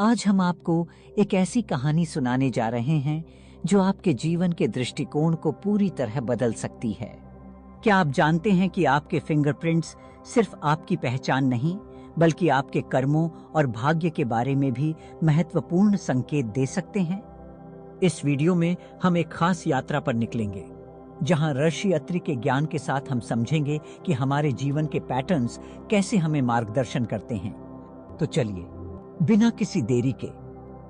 आज हम आपको एक ऐसी कहानी सुनाने जा रहे हैं जो आपके जीवन के दृष्टिकोण को पूरी तरह बदल सकती है। क्या आप जानते हैं कि आपके फिंगरप्रिंट्स सिर्फ आपकी पहचान नहीं, बल्कि आपके कर्मों और भाग्य के बारे में भी महत्वपूर्ण संकेत दे सकते हैं? इस वीडियो में हम एक खास यात्रा पर निकलेंगे, जहां ऋषि अत्रि के ज्ञान के साथ हम समझेंगे कि हमारे जीवन के पैटर्न्स कैसे हमें मार्गदर्शन करते हैं। तो चलिए, बिना किसी देरी के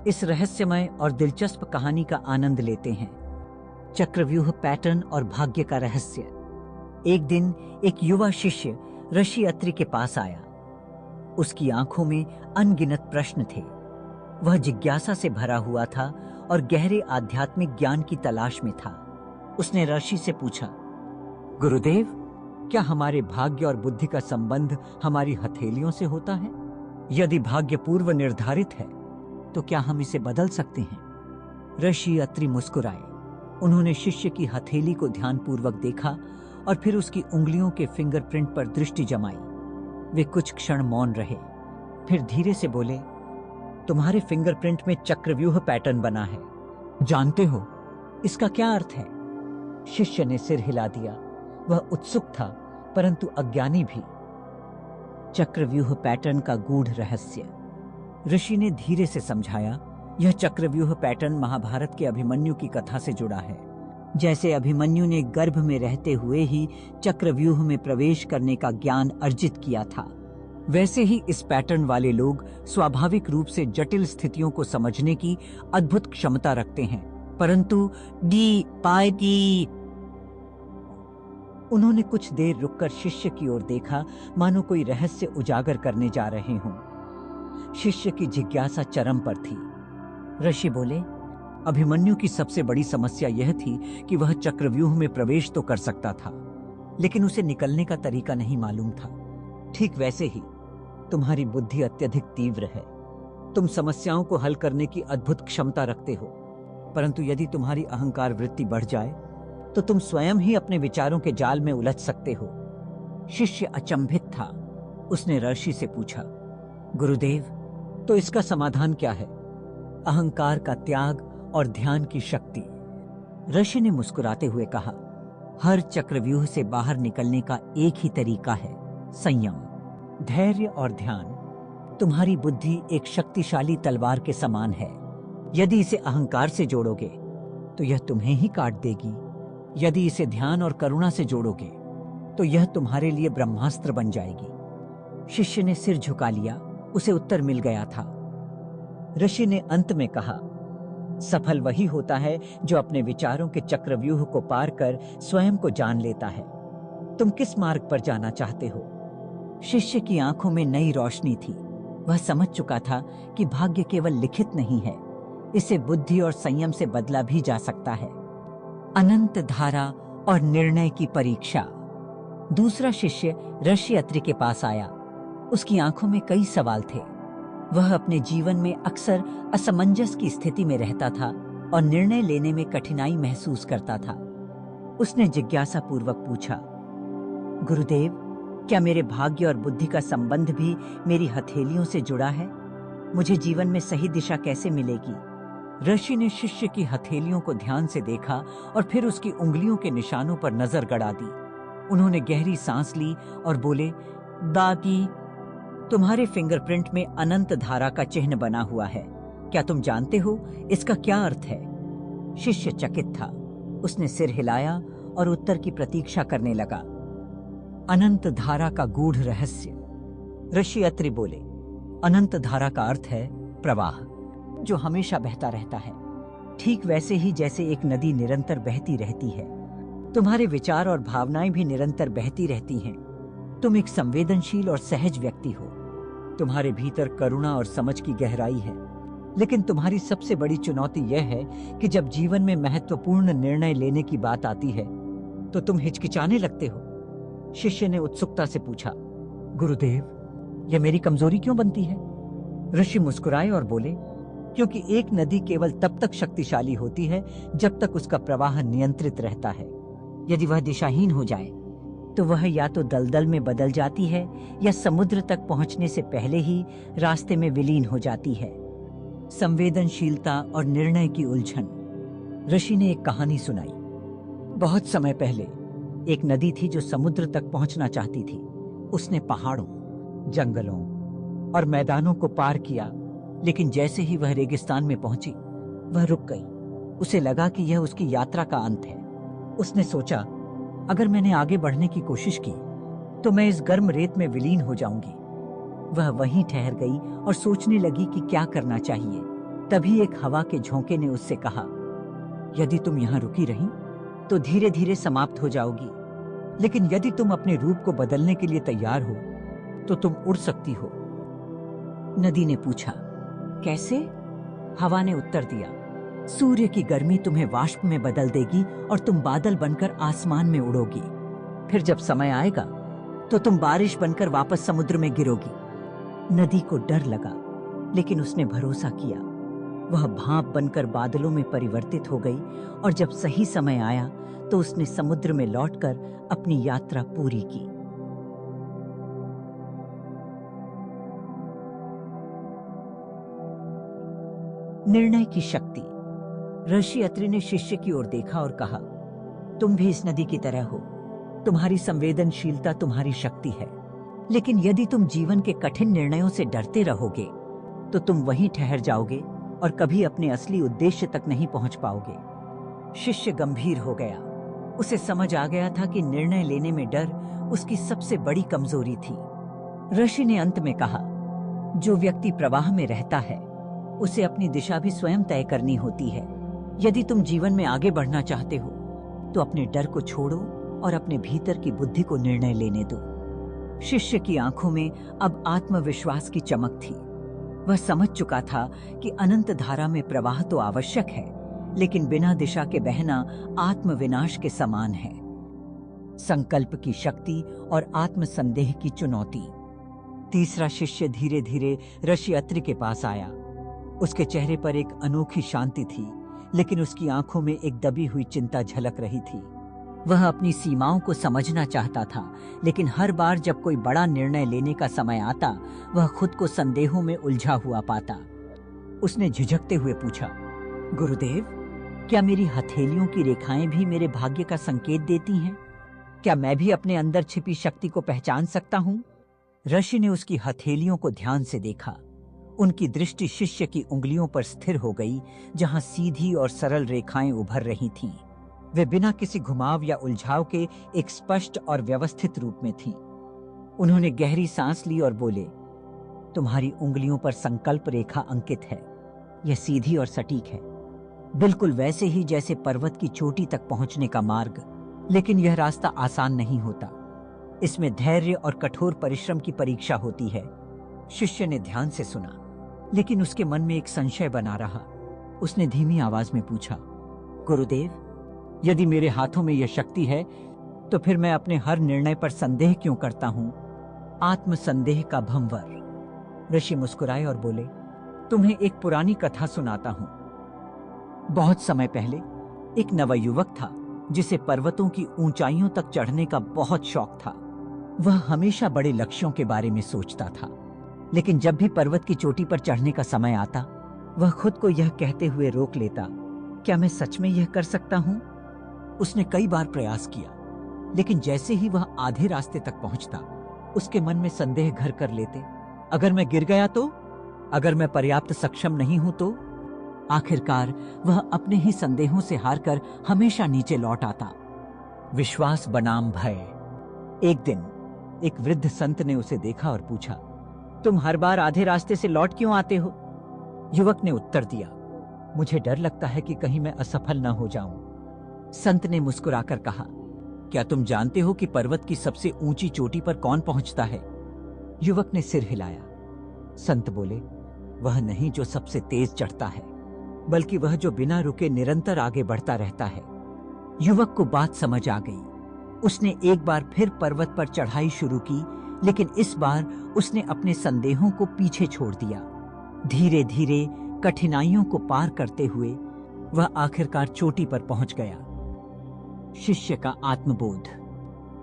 इस रहस्यमय और दिलचस्प कहानी का आनंद लेते हैं। चक्रव्यूह पैटर्न और भाग्य का रहस्य। एक दिन एक युवा शिष्य ऋषि अत्रि के पास आया। उसकी आंखों में अनगिनत प्रश्न थे। वह जिज्ञासा से भरा हुआ था और गहरे आध्यात्मिक ज्ञान की तलाश में था। उसने ऋषि से पूछा, गुरुदेव, क्या हमारे भाग्य और बुद्धि का संबंध हमारी हथेलियों से होता है? यदि भाग्य पूर्व निर्धारित है, तो क्या हम इसे बदल सकते हैं? ऋषि अत्रि मुस्कुराए। उन्होंने शिष्य की हथेली को ध्यानपूर्वक देखा और फिर उसकी उंगलियों के फिंगरप्रिंट पर दृष्टि जमाई। वे कुछ क्षण मौन रहे, फिर धीरे से बोले, तुम्हारे फिंगरप्रिंट में चक्रव्यूह पैटर्न बना है। जानते हो इसका क्या अर्थ है? शिष्य ने सिर हिला दिया। वह उत्सुक था, परंतु अज्ञानी भी। चक्रव्यूह पैटर्न का गूढ़ रहस्य। ऋषि ने धीरे से समझाया, यह चक्रव्यूह पैटर्न महाभारत के अभिमन्यु की कथा से जुड़ा है। जैसे अभिमन्यु ने गर्भ में रहते हुए ही चक्रव्यूह में प्रवेश करने का ज्ञान अर्जित किया था, वैसे ही इस पैटर्न वाले लोग स्वाभाविक रूप से जटिल स्थितियों को समझने की अद्भुत क्षमता रखते हैं। परंतु उन्होंने कुछ देर रुककर शिष्य की ओर देखा, मानो कोई रहस्य उजागर करने जा रहे हों। शिष्य की जिज्ञासा चरम पर थी। ऋषि बोले, अभिमन्यु की सबसे बड़ी समस्या यह थी कि वह चक्रव्यूह में प्रवेश तो कर सकता था, लेकिन उसे निकलने का तरीका नहीं मालूम था। ठीक वैसे ही तुम्हारी बुद्धि अत्यधिक तीव्र है। तुम समस्याओं को हल करने की अद्भुत क्षमता रखते हो, परंतु यदि तुम्हारी अहंकार वृत्ति बढ़ जाए तो तुम स्वयं ही अपने विचारों के जाल में उलझ सकते हो। शिष्य अचंभित था। उसने ऋषि से पूछा, गुरुदेव, तो इसका समाधान क्या है? अहंकार का त्याग और ध्यान की शक्ति। ऋषि ने मुस्कुराते हुए कहा, हर चक्रव्यूह से बाहर निकलने का एक ही तरीका है, संयम, धैर्य और ध्यान। तुम्हारी बुद्धि एक शक्तिशाली तलवार के समान है। यदि इसे अहंकार से जोड़ोगे तो यह तुम्हें ही काट देगी। यदि इसे ध्यान और करुणा से जोड़ोगे तो यह तुम्हारे लिए ब्रह्मास्त्र बन जाएगी। शिष्य ने सिर झुका लिया। उसे उत्तर मिल गया था। ऋषि ने अंत में कहा, सफल वही होता है जो अपने विचारों के चक्रव्यूह को पार कर स्वयं को जान लेता है। तुम किस मार्ग पर जाना चाहते हो? शिष्य की आंखों में नई रोशनी थी। वह समझ चुका था कि भाग्य केवल लिखित नहीं है, इसे बुद्धि और संयम से बदला भी जा सकता है। अनंत धारा और निर्णय की परीक्षा। दूसरा शिष्य ऋषि अत्रि के पास आया। उसकी आंखों में कई सवाल थे। वह अपने जीवन में अक्सर असमंजस की स्थिति में रहता था और निर्णय लेने में कठिनाई महसूस करता था। उसने जिज्ञासा पूर्वक पूछा, गुरुदेव, क्या मेरे भाग्य और बुद्धि का संबंध भी मेरी हथेलियों से जुड़ा है? मुझे जीवन में सही दिशा कैसे मिलेगी? ऋषि ने शिष्य की हथेलियों को ध्यान से देखा और फिर उसकी उंगलियों के निशानों पर नजर गड़ा दी। उन्होंने गहरी सांस ली और बोले, दादी, तुम्हारे फिंगरप्रिंट में अनंत धारा का चिन्ह बना हुआ है। क्या तुम जानते हो इसका क्या अर्थ है? शिष्य चकित था। उसने सिर हिलाया और उत्तर की प्रतीक्षा करने लगा। अनंत धारा का गूढ़ रहस्य। ऋषि अत्रि बोले, अनंत धारा का अर्थ है प्रवाह, जो हमेशा बहता रहता है, ठीक वैसे ही जैसे एक नदी निरंतर बहती रहती है। तुम्हारे विचार और भावनाएं भी निरंतर बहती रहती हैं। तुम एक संवेदनशील और सहज व्यक्ति हो। तुम्हारे भीतर करुणा और समझ की गहराई है, लेकिन तुम्हारी सबसे बड़ी चुनौती यह है कि जब जीवन में महत्वपूर्ण निर्णय लेने की बात आती है तो तुम हिचकिचाने लगते हो। शिष्य ने उत्सुकता से पूछा, गुरुदेव, यह मेरी कमजोरी क्यों बनती है? ऋषि मुस्कुराए और बोले, क्योंकि एक नदी केवल तब तक शक्तिशाली होती है जब तक उसका प्रवाह नियंत्रित रहता है। यदि वह दिशाहीन हो जाए तो वह या तो दलदल में बदल जाती है या समुद्र तक पहुंचने से पहले ही रास्ते में विलीन हो जाती है। संवेदनशीलता और निर्णय की उलझन। ऋषि ने एक कहानी सुनाई। बहुत समय पहले एक नदी थी जो समुद्र तक पहुंचना चाहती थी। उसने पहाड़ों, जंगलों और मैदानों को पार किया, लेकिन जैसे ही वह रेगिस्तान में पहुंची, वह रुक गई। उसे लगा कि यह उसकी यात्रा का अंत है। उसने सोचा, अगर मैंने आगे बढ़ने की कोशिश की तो मैं इस गर्म रेत में विलीन हो जाऊंगी। वह वहीं ठहर गई और सोचने लगी कि क्या करना चाहिए। तभी एक हवा के झोंके ने उससे कहा, यदि तुम यहां रुकी रही तो धीरे धीरे समाप्त हो जाओगी, लेकिन यदि तुम अपने रूप को बदलने के लिए तैयार हो तो तुम उड़ सकती हो। नदी ने पूछा, कैसे? हवा ने उत्तर दिया, सूर्य की गर्मी तुम्हें वाष्प में बदल देगी और तुम बादल बनकर आसमान में उड़ोगी। फिर जब समय आएगा तो तुम बारिश बनकर वापस समुद्र में गिरोगी। नदी को डर लगा, लेकिन उसने भरोसा किया। वह भाप बनकर बादलों में परिवर्तित हो गई और जब सही समय आया तो उसने समुद्र में लौटकर अपनी यात्रा पूरी की। निर्णय की शक्ति। ऋषि अत्रि ने शिष्य की ओर देखा और कहा, तुम भी इस नदी की तरह हो। तुम्हारी संवेदनशीलता तुम्हारी शक्ति है, लेकिन यदि तुम जीवन के कठिन निर्णयों से डरते रहोगे तो तुम वहीं ठहर जाओगे और कभी अपने असली उद्देश्य तक नहीं पहुंच पाओगे। शिष्य गंभीर हो गया। उसे समझ आ गया था कि निर्णय लेने में डर उसकी सबसे बड़ी कमजोरी थी। ऋषि ने अंत में कहा, जो व्यक्ति प्रवाह में रहता है उसे अपनी दिशा भी स्वयं तय करनी होती है। यदि तुम जीवन में आगे बढ़ना चाहते हो तो अपने डर को छोड़ो और अपने भीतर की बुद्धि को निर्णय लेने दो। शिष्य की आंखों में अब आत्मविश्वास की चमक थी। वह समझ चुका था कि अनंत धारा में प्रवाह तो आवश्यक है, लेकिन बिना दिशा के बहना आत्मविनाश के समान है। संकल्प की शक्ति और आत्मसंदेह की चुनौती। तीसरा शिष्य धीरे धीरे ऋषि अत्रि के पास आया। उसके चेहरे पर एक अनोखी शांति थी, लेकिन उसकी आंखों में एक दबी हुई चिंता झलक रही थी। वह अपनी सीमाओं को समझना चाहता था, लेकिन हर बार जब कोई बड़ा निर्णय लेने का समय आता, वह खुद को संदेहों में उलझा हुआ पाता। उसने झिझकते हुए पूछा, गुरुदेव, क्या मेरी हथेलियों की रेखाएं भी मेरे भाग्य का संकेत देती हैं? क्या मैं भी अपने अंदर छिपी शक्ति को पहचान सकता हूं? ऋषि ने उसकी हथेलियों को ध्यान से देखा। उनकी दृष्टि शिष्य की उंगलियों पर स्थिर हो गई, जहां सीधी और सरल रेखाएं उभर रही थीं। वे बिना किसी घुमाव या उलझाव के एक स्पष्ट और व्यवस्थित रूप में थीं। उन्होंने गहरी सांस ली और बोले, तुम्हारी उंगलियों पर संकल्प रेखा अंकित है। यह सीधी और सटीक है, बिल्कुल वैसे ही जैसे पर्वत की चोटी तक पहुंचने का मार्ग। लेकिन यह रास्ता आसान नहीं होता। इसमें धैर्य और कठोर परिश्रम की परीक्षा होती है। शिष्य ने ध्यान से सुना, लेकिन उसके मन में एक संशय बना रहा। उसने धीमी आवाज में पूछा, गुरुदेव, यदि मेरे हाथों में यह शक्ति है तो फिर मैं अपने हर निर्णय पर संदेह क्यों करता हूं? आत्मसंदेह का भंवर। ऋषि मुस्कुराए और बोले, तुम्हें एक पुरानी कथा सुनाता हूं। बहुत समय पहले एक नवयुवक था जिसे पर्वतों की ऊंचाइयों तक चढ़ने का बहुत शौक था। वह हमेशा बड़े लक्ष्यों के बारे में सोचता था, लेकिन जब भी पर्वत की चोटी पर चढ़ने का समय आता, वह खुद को यह कहते हुए रोक लेता, क्या मैं सच में यह कर सकता हूं? उसने कई बार प्रयास किया, लेकिन जैसे ही वह आधे रास्ते तक पहुंचता, उसके मन में संदेह घर कर लेते। अगर मैं गिर गया तो? अगर मैं पर्याप्त सक्षम नहीं हूं तो? आखिरकार वह अपने ही संदेहों से हारकर हमेशा नीचे लौट आता। विश्वास बनाम भय। एक दिन एक वृद्ध संत ने उसे देखा और पूछा, तुम हर बार आधे रास्ते से लौट क्यों आते हो? युवक ने उत्तर दिया, मुझे डर लगता है कि कहीं मैं असफल न हो जाऊं। संत ने मुस्कुराकर कहा, क्या तुम जानते हो कि पर्वत की सबसे ऊंची चोटी पर कौन पहुंचता है? युवक ने सिर हिलाया। संत बोले, वह नहीं जो सबसे तेज चढ़ता है, बल्कि वह जो बिना रुके निरंतर आगे बढ़ता रहता है। युवक को बात समझ आ गई। उसने एक बार फिर पर्वत पर चढ़ाई शुरू की, लेकिन इस बार उसने अपने संदेहों को पीछे छोड़ दिया। धीरे धीरे कठिनाइयों को पार करते हुए वह आखिरकार चोटी पर पहुंच गया। शिष्य का आत्मबोध।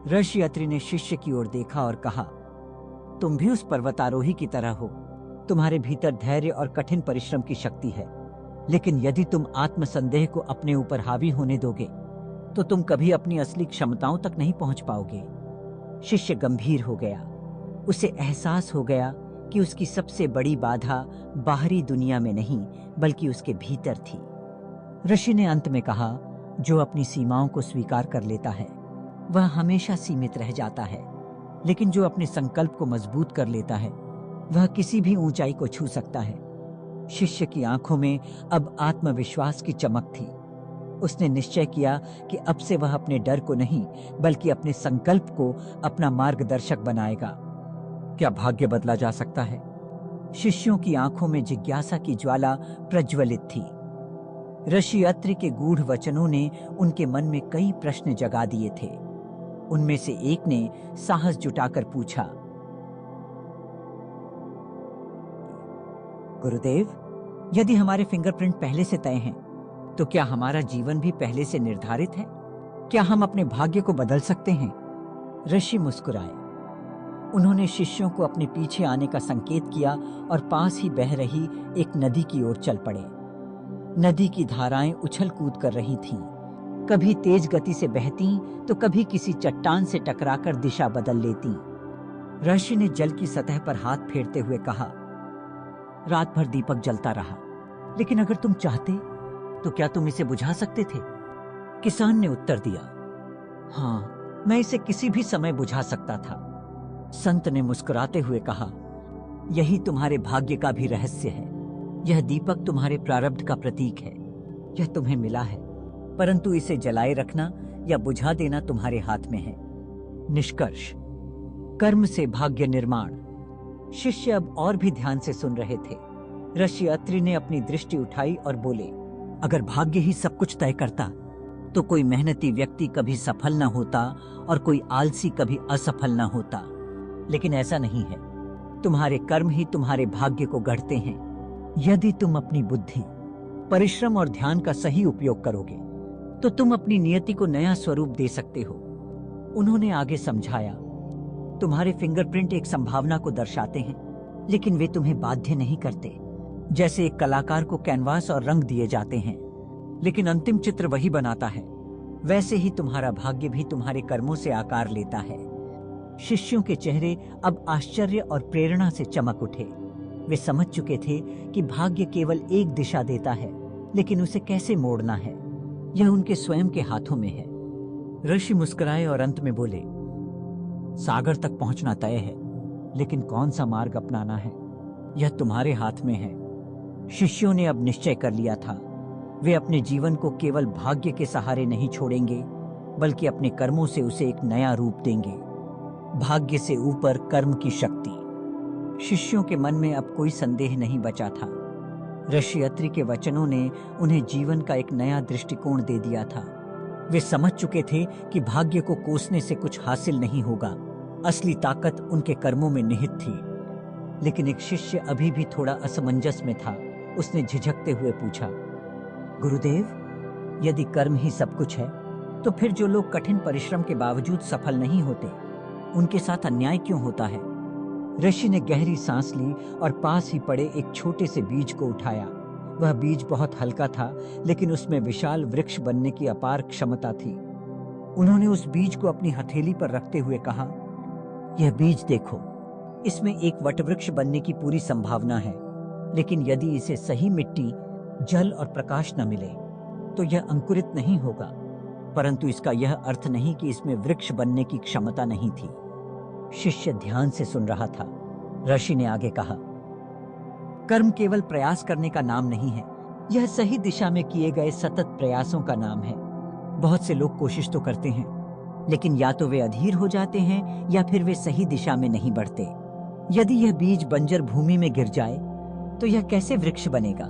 ऋषि अत्रि ने शिष्य की ओर देखा और कहा, तुम भी उस पर्वतारोही की तरह हो। तुम्हारे भीतर धैर्य और कठिन परिश्रम की शक्ति है, लेकिन यदि तुम आत्मसंदेह को अपने ऊपर हावी होने दोगे तो तुम कभी अपनी असली क्षमताओं तक नहीं पहुंच पाओगे। शिष्य गंभीर हो गया। उसे एहसास हो गया कि उसकी सबसे बड़ी बाधा बाहरी दुनिया में नहीं बल्कि उसके भीतर थी। ऋषि ने अंत में कहा, जो अपनी सीमाओं को स्वीकार कर लेता है वह हमेशा सीमित रह जाता है, लेकिन जो अपने संकल्प को मजबूत कर लेता है वह किसी भी ऊंचाई को छू सकता है। शिष्य की आंखों में अब आत्मविश्वास की चमक थी। उसने निश्चय किया कि अब से वह अपने डर को नहीं बल्कि अपने संकल्प को अपना मार्गदर्शक बनाएगा। क्या भाग्य बदला जा सकता है? शिष्यों की आंखों में जिज्ञासा की ज्वाला प्रज्वलित थी। ऋषि अत्रि के गूढ़ वचनों ने उनके मन में कई प्रश्न जगा दिए थे। उनमें से एक ने साहस जुटाकर पूछा, गुरुदेव, यदि हमारे फिंगरप्रिंट पहले से तय हैं, तो क्या हमारा जीवन भी पहले से निर्धारित है? क्या हम अपने भाग्य को बदल सकते हैं? ऋषि मुस्कुराए। उन्होंने शिष्यों को अपने पीछे आने का संकेत किया और पास ही बह रही एक नदी की ओर चल पड़े। नदी की धाराएं उछल कूद कर रही थीं। कभी तेज गति से बहती तो कभी किसी चट्टान से टकराकर दिशा बदल लेती। ऋषि ने जल की सतह पर हाथ फेरते हुए कहा, रात भर दीपक जलता रहा, लेकिन अगर तुम चाहते तो क्या तुम इसे बुझा सकते थे? किसान ने उत्तर दिया, हाँ, मैं इसे किसी भी समय बुझा सकता था। संत ने मुस्कुराते हुए कहा, यही तुम्हारे भाग्य का भी रहस्य है। यह दीपक तुम्हारे प्रारब्ध का प्रतीक है। यह तुम्हें मिला है, परंतु इसे जलाए रखना या बुझा देना तुम्हारे हाथ में है। निष्कर्ष, कर्म से भाग्य निर्माण। शिष्य अब और भी ध्यान से सुन रहे थे। ऋषि अत्रि ने अपनी दृष्टि उठाई और बोले, अगर भाग्य ही सब कुछ तय करता तो कोई मेहनती व्यक्ति कभी सफल न होता और कोई आलसी कभी असफल न होता। लेकिन ऐसा नहीं है। तुम्हारे कर्म ही तुम्हारे भाग्य को गढ़ते हैं। यदि तुम अपनी बुद्धि, परिश्रम और ध्यान का सही उपयोग करोगे तो तुम अपनी नियति को नया स्वरूप दे सकते हो। उन्होंने आगे समझाया, तुम्हारे फिंगरप्रिंट एक संभावना को दर्शाते हैं, लेकिन वे तुम्हें बाध्य नहीं करते। जैसे एक कलाकार को कैनवास और रंग दिए जाते हैं, लेकिन अंतिम चित्र वही बनाता है, वैसे ही तुम्हारा भाग्य भी तुम्हारे कर्मों से आकार लेता है। शिष्यों के चेहरे अब आश्चर्य और प्रेरणा से चमक उठे। वे समझ चुके थे कि भाग्य केवल एक दिशा देता है, लेकिन उसे कैसे मोड़ना है यह उनके स्वयं के हाथों में है। ऋषि मुस्कुराए और अंत में बोले, सागर तक पहुंचना तय है, लेकिन कौन सा मार्ग अपनाना है यह तुम्हारे हाथ में है। शिष्यों ने अब निश्चय कर लिया था, वे अपने जीवन को केवल भाग्य के सहारे नहीं छोड़ेंगे, बल्कि अपने कर्मों से उसे एक नया रूप देंगे। भाग्य से ऊपर कर्म की शक्ति। शिष्यों के मन में अब कोई संदेह नहीं बचा था। ऋषि अत्रि के वचनों ने उन्हें जीवन का एक नया दृष्टिकोण दे दिया था। वे समझ चुके थे कि भाग्य को कोसने से कुछ हासिल नहीं होगा, असली ताकत उनके कर्मों में निहित थी। लेकिन एक शिष्य अभी भी थोड़ा असमंजस में था। उसने झिझकते हुए पूछा, गुरुदेव, यदि कर्म ही सब कुछ है तो फिर जो लोग कठिन परिश्रम के बावजूद सफल नहीं होते, उनके साथ अन्याय क्यों होता है? ऋषि ने गहरी सांस ली और पास ही पड़े एक छोटे से बीज को उठाया। वह बीज बहुत हल्का था, लेकिन उसमें विशाल वृक्ष बनने की अपार क्षमता थी। उन्होंने उस बीज को अपनी हथेली पर रखते हुए कहा, यह बीज देखो, इसमें एक वटवृक्ष बनने की पूरी संभावना है, लेकिन यदि इसे सही मिट्टी, जल और प्रकाश न मिले तो यह अंकुरित नहीं होगा। परंतु इसका यह अर्थ नहीं कि इसमें वृक्ष बनने की क्षमता नहीं थी। शिष्य ध्यान से सुन रहा था। ऋषि ने आगे कहा, कर्म केवल प्रयास करने का नाम नहीं है, यह सही दिशा में किए गए सतत प्रयासों का नाम है। बहुत से लोग कोशिश तो करते हैं, लेकिन या तो वे अधीर हो जाते हैं या फिर वे सही दिशा में नहीं बढ़ते। यदि यह बीज बंजर भूमि में गिर जाए तो यह कैसे वृक्ष बनेगा?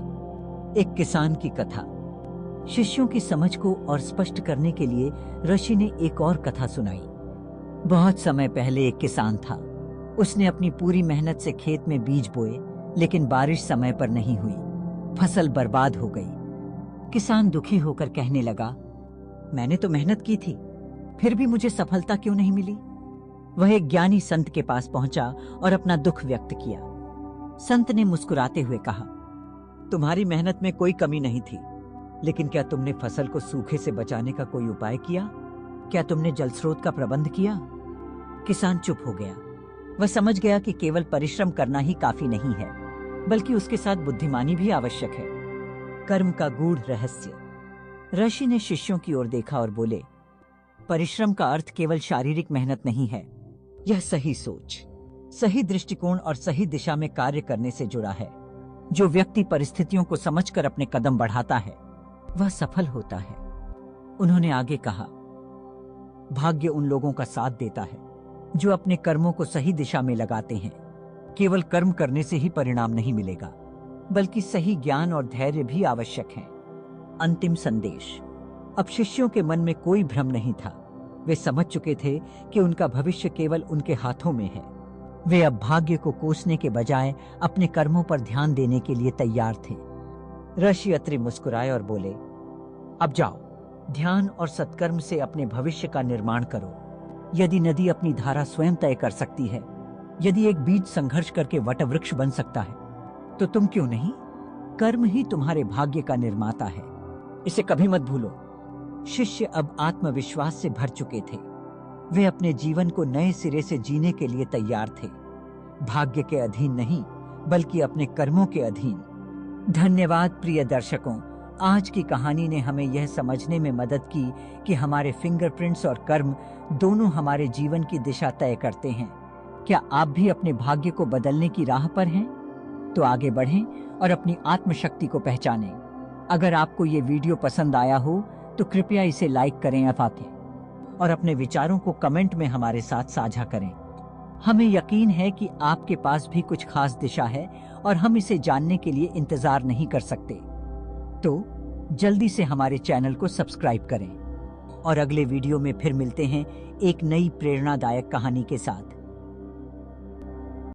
एक किसान की कथा। शिष्यों की समझ को और स्पष्ट करने के लिए ऋषि ने एक और कथा सुनाई। बहुत समय पहले एक किसान था। उसने अपनी पूरी मेहनत से खेत में बीज बोए, लेकिन बारिश समय पर नहीं हुई। फसल बर्बाद हो गई। किसान दुखी होकर कहने लगा, मैंने तो मेहनत की थी, फिर भी मुझे सफलता क्यों नहीं मिली? वह एक ज्ञानी संत के पास पहुंचा और अपना दुख व्यक्त किया। संत ने मुस्कुराते हुए कहा, तुम्हारी मेहनत में कोई कमी नहीं थी, लेकिन क्या तुमने फसल को सूखे से बचाने का कोई उपाय किया? क्या तुमने जल स्रोत का प्रबंध किया? किसान चुप हो गया। वह समझ गया कि केवल परिश्रम करना ही काफी नहीं है, बल्कि उसके साथ बुद्धिमानी भी आवश्यक है। कर्म का गूढ़ रहस्य। ऋषि ने शिष्यों की ओर देखा और बोले, परिश्रम का अर्थ केवल शारीरिक मेहनत नहीं है, यह सही सोच, सही दृष्टिकोण और सही दिशा में कार्य करने से जुड़ा है। जो व्यक्ति परिस्थितियों को समझकर अपने कदम बढ़ाता है, वह सफल होता है। उन्होंने आगे कहा, भाग्य उन लोगों का साथ देता है जो अपने कर्मों को सही दिशा में लगाते हैं। केवल कर्म करने से ही परिणाम नहीं मिलेगा, बल्कि सही ज्ञान और धैर्य भी आवश्यक है। अंतिम संदेश। अब शिष्यों के मन में कोई भ्रम नहीं था। वे समझ चुके थे कि उनका भविष्य केवल उनके हाथों में है। वे अब भाग्य को कोसने के बजाय अपने कर्मों पर ध्यान देने के लिए तैयार थे। ऋषि अत्रि मुस्कुराए और बोले, अब जाओ, ध्यान और सत्कर्म से अपने भविष्य का निर्माण करो। यदि नदी अपनी धारा स्वयं तय कर सकती है, यदि एक बीज संघर्ष करके वटवृक्ष बन सकता है, तो तुम क्यों नहीं? कर्म ही तुम्हारे भाग्य का निर्माता है, इसे कभी मत भूलो। शिष्य अब आत्मविश्वास से भर चुके थे। वे अपने जीवन को नए सिरे से जीने के लिए तैयार थे, भाग्य के अधीन नहीं, बल्कि अपने कर्मों के अधीन। धन्यवाद प्रिय दर्शकों, आज की कहानी ने हमें यह समझने में मदद की कि हमारे फिंगरप्रिंट्स और कर्म दोनों हमारे जीवन की दिशा तय करते हैं। क्या आप भी अपने भाग्य को बदलने की राह पर हैं? तो आगे बढ़ें और अपनी आत्मशक्ति को पहचानें। अगर आपको ये वीडियो पसंद आया हो तो कृपया इसे लाइक करें और अपने विचारों को कमेंट में हमारे साथ साझा करें। हमें यकीन है कि आपके पास भी कुछ खास दिशा है और हम इसे जानने के लिए इंतजार नहीं कर सकते। तो जल्दी से हमारे चैनल को सब्सक्राइब करें और अगले वीडियो में फिर मिलते हैं एक नई प्रेरणादायक कहानी के साथ।